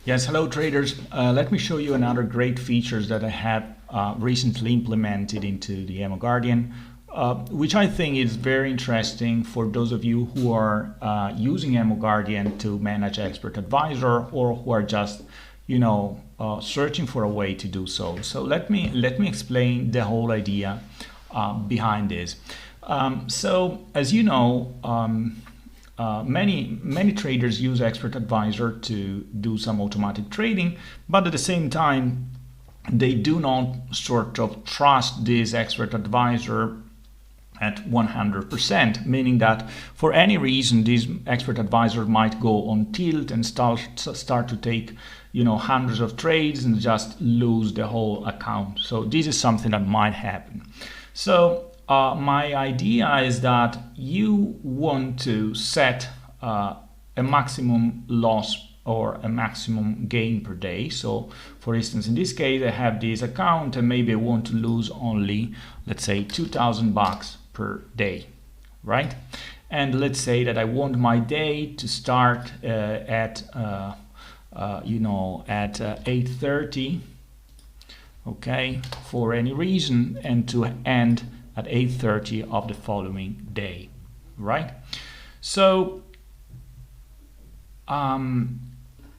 Yes, hello traders. Let me show you another great features that I have recently implemented into the EmoGuardian, which I think is very interesting for those of you who are using EmoGuardian to manage expert advisor, or who are just, searching for a way to do so. So let me explain the whole idea behind this. So as you know, many traders use expert advisor to do some automatic trading, but at the same time they do not sort of trust this expert advisor at 100%, meaning that for any reason this expert advisor might go on tilt and start to take hundreds of trades and just lose the whole account. So this is something that might happen. So my idea is that you want to set a maximum loss or a maximum gain per day. So for instance, in this case, I have this account and maybe I want to lose only, let's say, $2,000 per day, right? And let's say that I want my day to start at 8:30, okay, for any reason, and to end at 8:30 of the following day, right? So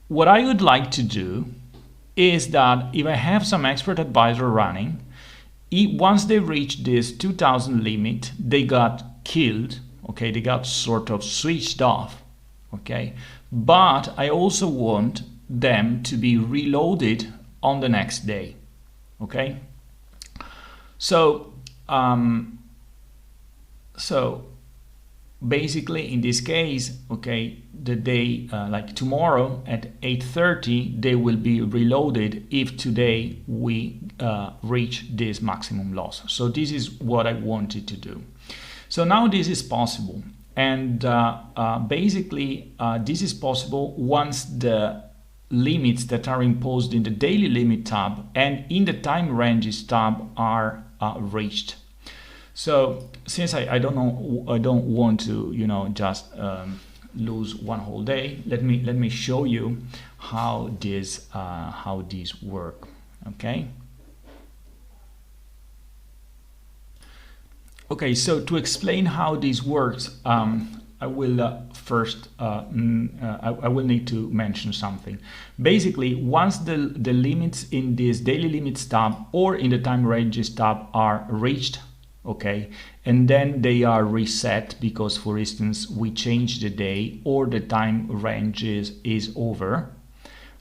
what I would like to do is that if I have some expert advisor running, once they reach this 2,000 limit, they got killed, okay? They got sort of switched off, okay? But I also want them to be reloaded on the next day, okay? So basically in this case, okay, the day like tomorrow at 8:30 they will be reloaded if today we reach this maximum loss. So this is what I wanted to do. So now this is possible, and basically this is possible once the limits that are imposed in the daily limit tab and in the time ranges tab are reached. So since I don't want to just lose one whole day, let me show you how these work. Okay. Okay. So to explain how this works, I will first I will need to mention something. Basically, once the limits in this daily limits tab or in the time ranges tab are reached, okay, and then they are reset because, for instance, we change the day or the time range is over,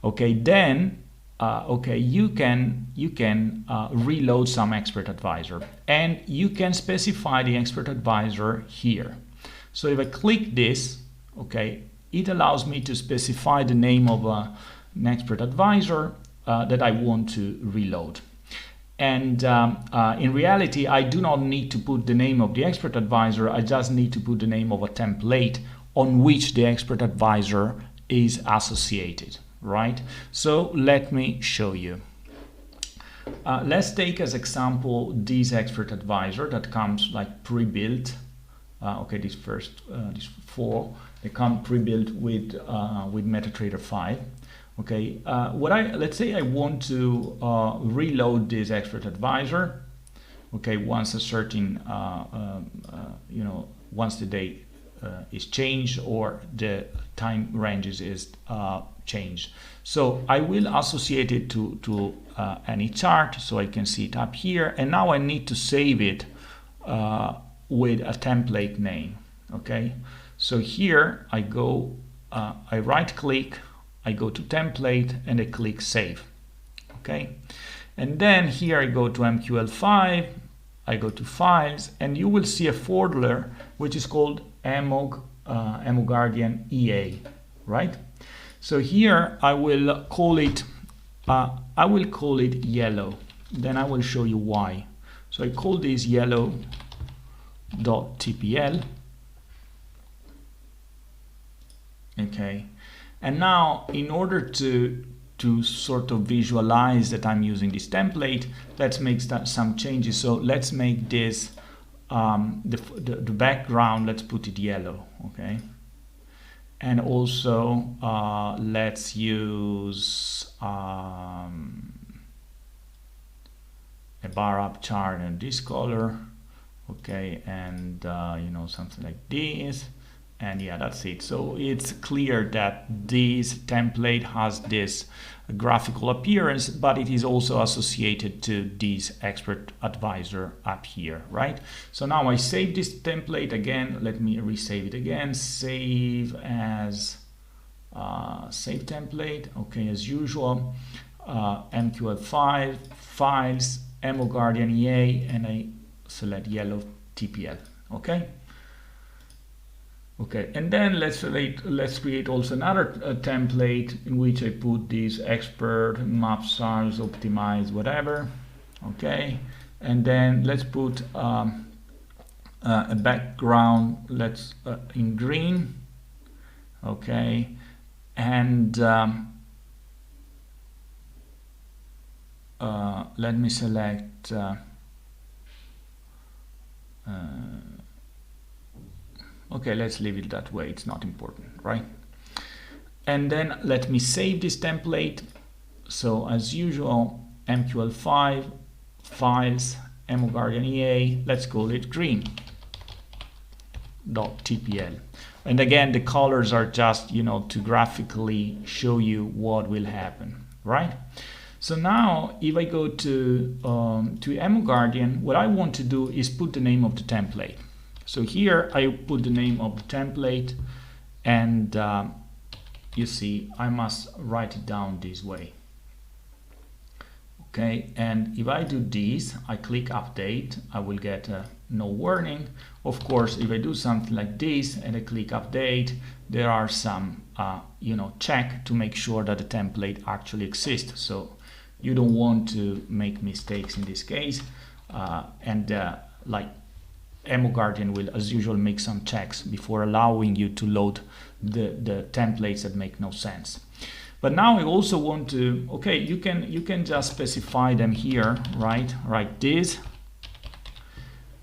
okay, then okay, you can reload some expert advisor, and you can specify the expert advisor here. So if I click this, okay, it allows me to specify the name of an expert advisor that I want to reload. And in reality, I do not need to put the name of the expert advisor. I just need to put the name of a template on which the expert advisor is associated, right? So let me show you. Let's take as example this expert advisor that comes like pre-built. Okay, these four, they come pre-built with MetaTrader 5. Okay, let's say I want to reload this expert advisor. Okay, once a certain once the date is changed or the time ranges is changed. So I will associate it to any chart, so I can see it up here. And now I need to save it with a template name. Okay, so here I go, I right click, I go to template and I click save. Okay, and then here I go to MQL5, I go to files, and you will see a folder which is called EmoGuardian EA, right? So here I will call it yellow. Then I will show you why. So I call this yellow.tpl. Okay, and now in order to sort of visualize that I'm using this template, let's make some changes. So let's make this the background, let's put it yellow. Okay, and also let's use a bar up chart in this color, okay, and you know, something like this, and yeah, that's it. So it's clear that this template has this graphical appearance, but it is also associated to this expert advisor up here, right? So now I save this template again. Let me resave it again. Save as save template, okay, as usual. MQL5 files, EmoGuardian EA, and I select yellow TPL, okay. Okay, and then let's create also another template in which I put this expert, map size, optimize, whatever. Okay, and then let's put a background. Let's in green. Okay, and let me select. Okay, let's leave it that way, it's not important, right? And then let me save this template. So as usual, MQL5, files, EmoGuardian EA, let's call it green.tpl. And again, the colors are just, you know, to graphically show you what will happen, right? So now if I go to EmoGuardian, what I want to do is put the name of the template. So here I put the name of the template, and you see I must write it down this way. Okay, and if I do this, I click update, I will get no warning. Of course, if I do something like this and I click update, there are some you know, check to make sure that the template actually exists. So you don't want to make mistakes in this case, like EmoGuardian will, as usual, make some checks before allowing you to load the templates that make no sense. But now I also want to, okay, you can just specify them here, right? Like this.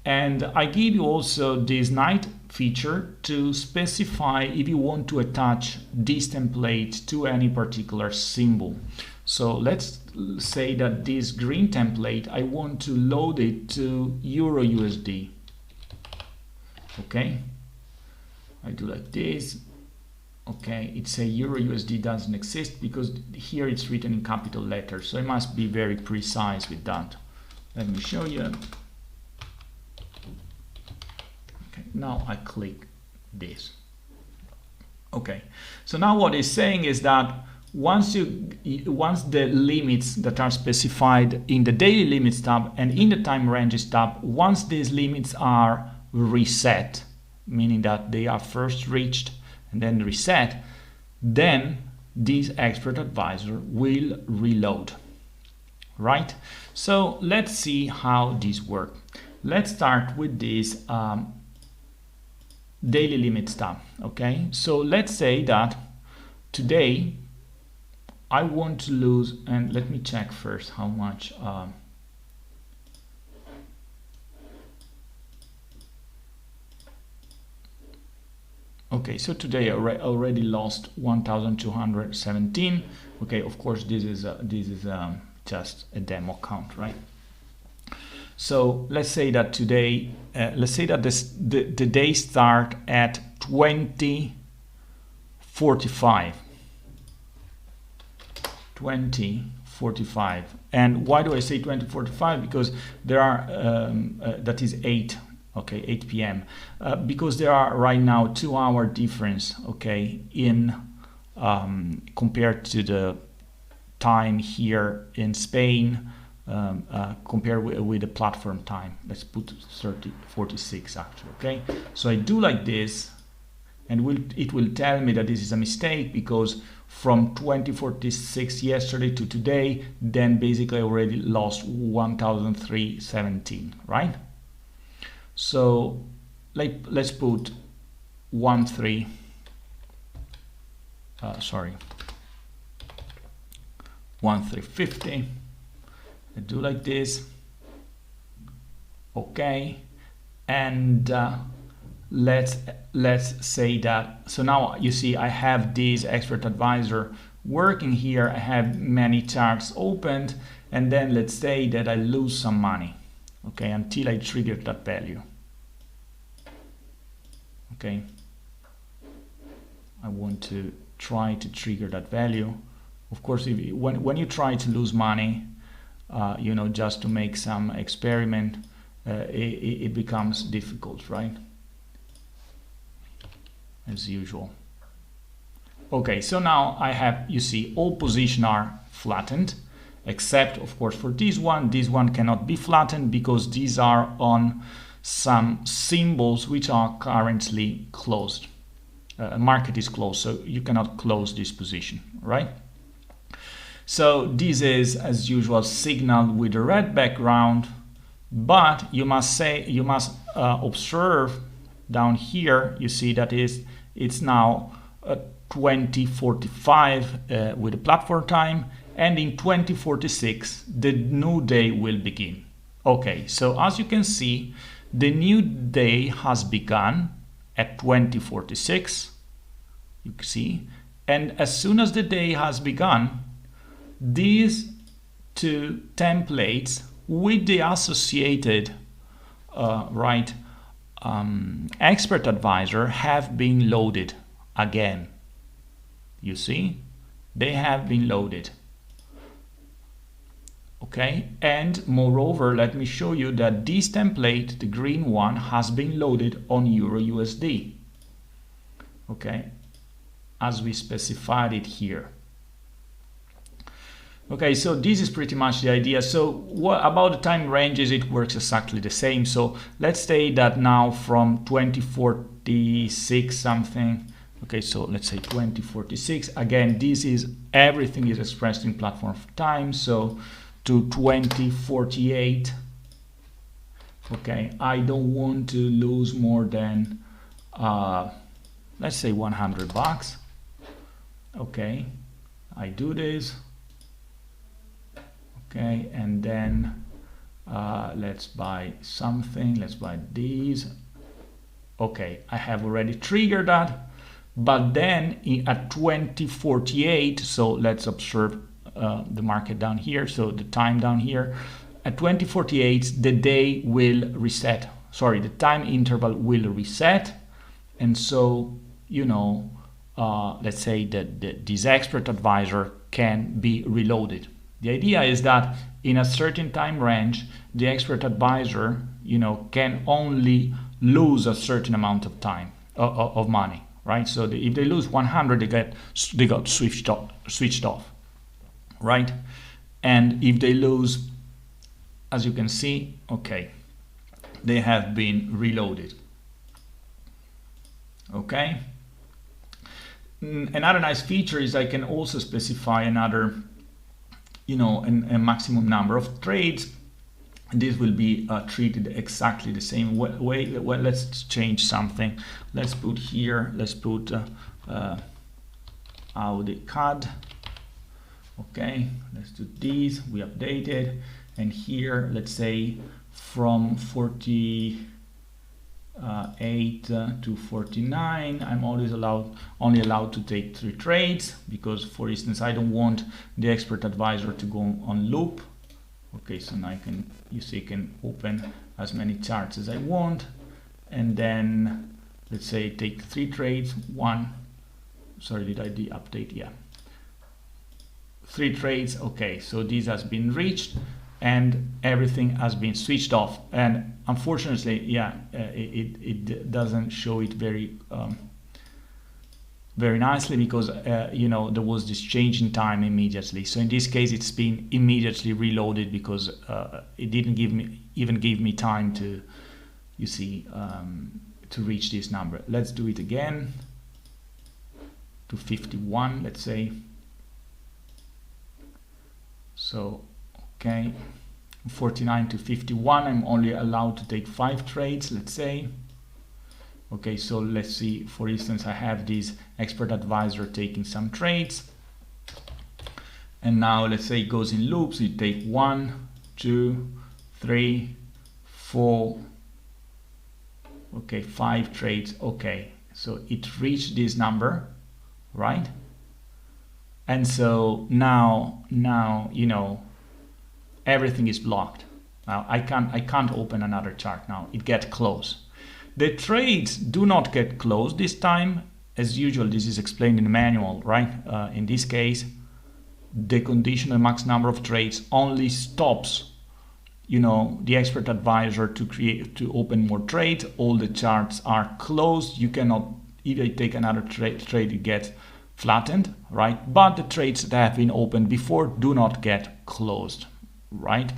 And I give you also this night feature to specify if you want to attach this template to any particular symbol. So let's say that this green template, I want to load it to EURUSD. Okay, I do like this. Okay, it says EURUSD doesn't exist because here it's written in capital letters, so I must be very precise with that. Let me show you. Okay, now I click this. Okay, so now what it's saying is that once the limits that are specified in the daily limits tab and in the time ranges tab, once these limits are reset, meaning that they are first reached and then reset, then this expert advisor will reload, right? So let's see how this works. Let's start with this daily limits tab. Okay, so let's say that today I want to lose, and let me check first how much okay, so today I already lost 1,217. Okay, of course this is just a demo count, right? So let's say that today, let's say that the day start at 20:45. 20:45. And why do I say 20:45? Because there are that is 8. Okay, 8 p.m. Because there are right now 2-hour difference, okay, in compared to the time here in Spain, compared with the platform time. Let's put 46 actually, okay? So I do like this, and it will tell me that this is a mistake because from 20:46 yesterday to today, then basically I already lost 1,317, right? So let's put 1350. I do like this. Okay, and let's say that, so now you see I have this expert advisor working here, I have many charts opened, and then let's say that I lose some money, okay, until I trigger that value. Okay, I want to try to trigger that value. Of course, when you try to lose money, you know, just to make some experiment, it becomes difficult, right? As usual. Okay, so now I have, you see, all positions are flattened, except of course for this one cannot be flattened because these are on some symbols which are currently closed. Market is closed, so you cannot close this position, right? So this is, as usual, signal with a red background, but you must observe down here, you see that it's now 2045 with the platform time, and in 2046 the new day will begin. Okay, so as you can see, the new day has begun at 2046, you see, and as soon as the day has begun, these two templates with the associated expert advisor have been loaded again. You see, they have been loaded. Okay, and moreover, let me show you that this template, the green one, has been loaded on Euro USD. Okay, as we specified it here. Okay, so this is pretty much the idea. So what about the time ranges? It works exactly the same. So let's say that now from 2046 something. Okay, so let's say 2046. Again, this is everything is expressed in platform time. So to 2048. Okay, I don't want to lose more than let's say $100. Okay, I do this. Okay, and then let's buy something. Let's buy these. Okay, I have already triggered that. But then at 2048, so let's observe the market down here, so the time down here, at 2048 the day will reset, sorry, the time interval will reset, and so, you know, let's say that this expert advisor can be reloaded. The idea is that in a certain time range, the expert advisor, you know, can only lose a certain amount of time, of money, right? So if they lose 100, they got switched off, right? And if they lose, as you can see, okay, they have been reloaded. Okay. Another nice feature is I can also specify another, you know, a maximum number of trades. This will be treated exactly the same way. Well, let's change something. Let's put here, let's put Audi CAD. Okay, let's do these, we update it. And here, let's say from 48 to 49, I'm only allowed to take 3 trades because, for instance, I don't want the expert advisor to go on loop. Okay, so now I can, you see, I can open as many charts as I want, and then let's say take 3 trades. Sorry, did I update? Yeah, 3 trades. Okay, so this has been reached and everything has been switched off, and unfortunately, yeah, it doesn't show it very nicely because you know, there was this change in time immediately. So in this case, it's been immediately reloaded because it didn't give me time to, you see, to reach this number. Let's do it again to 51, let's say. So okay, 49 to 51, I'm only allowed to take 5 trades, let's say. Okay, so let's see, for instance, I have this expert advisor taking some trades, and now let's say it goes in loops. You take 1, 2, 3, 4, Okay, 5 trades. Okay, so it reached this number, right? And so now you know everything is blocked. Now I can't open another chart now. It gets closed. The trades do not get closed this time. As usual, this is explained in the manual, right? In this case, the conditional max number of trades only stops, you know, the expert advisor to open more trades. All the charts are closed. You cannot, if you take another trade, it gets flattened, right? But the trades that have been opened before do not get closed, right?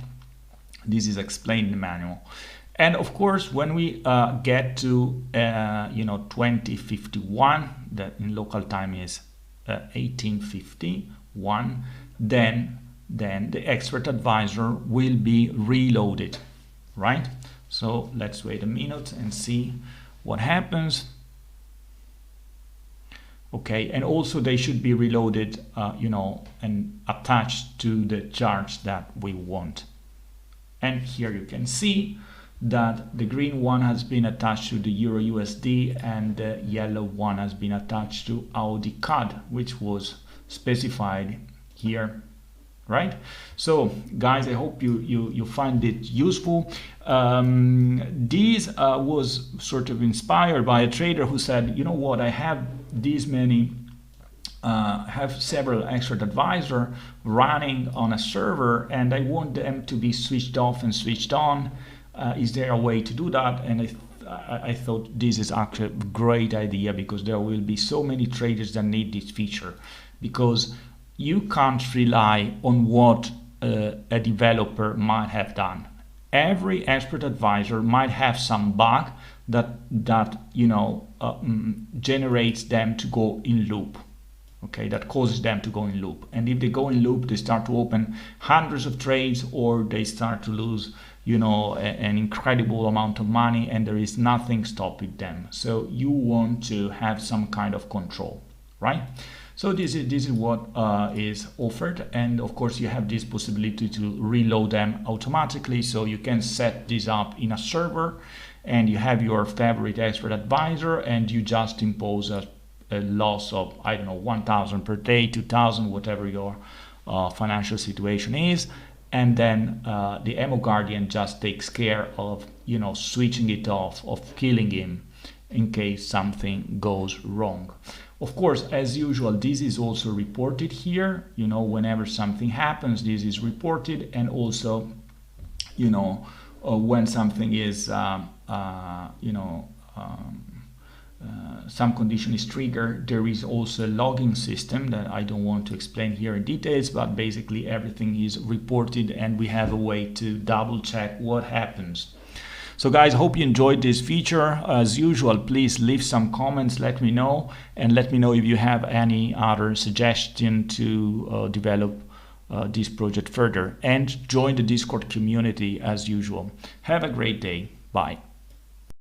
This is explained in the manual. And of course, when we get to, you know, 2051, that in local time is 1851, then the expert advisor will be reloaded, right? So let's wait a minute and see what happens. Okay, and also they should be reloaded, you know, and attached to the charts that we want. And here you can see that the green one has been attached to the Euro USD and the yellow one has been attached to Audi CAD, which was specified here, right? So guys, I hope you find it useful. This was sort of inspired by a trader who said, you know what, I have these many have several expert advisors running on a server and I want them to be switched off and switched on. Is there a way to do that? And I thought this is actually a great idea, because there will be so many traders that need this feature, because you can't rely on what a developer might have done. Every expert advisor might have some bug that you know generates them to go in loop. Okay, that causes them to go in loop. And if they go in loop, they start to open hundreds of trades, or they start to lose, you know, an incredible amount of money, and there is nothing stopping them. So you want to have some kind of control, right? So this is what is offered, and of course you have this possibility to reload them automatically. So you can set this up in a server, and you have your favorite expert advisor, and you just impose a loss of, I don't know, 1,000 per day, 2,000, whatever your financial situation is. And then the EmoGuardian just takes care of, you know, switching it off, of killing him in case something goes wrong. Of course, as usual, this is also reported here. You know, whenever something happens, this is reported. And also, you know, when something is, you know, some condition is triggered, there is also a logging system that I don't want to explain here in details, but basically everything is reported and we have a way to double check what happens. So guys, hope you enjoyed this feature. As usual, please leave some comments, let me know, and let me know if you have any other suggestion to develop this project further, and join the Discord community as usual. Have a great day. Bye.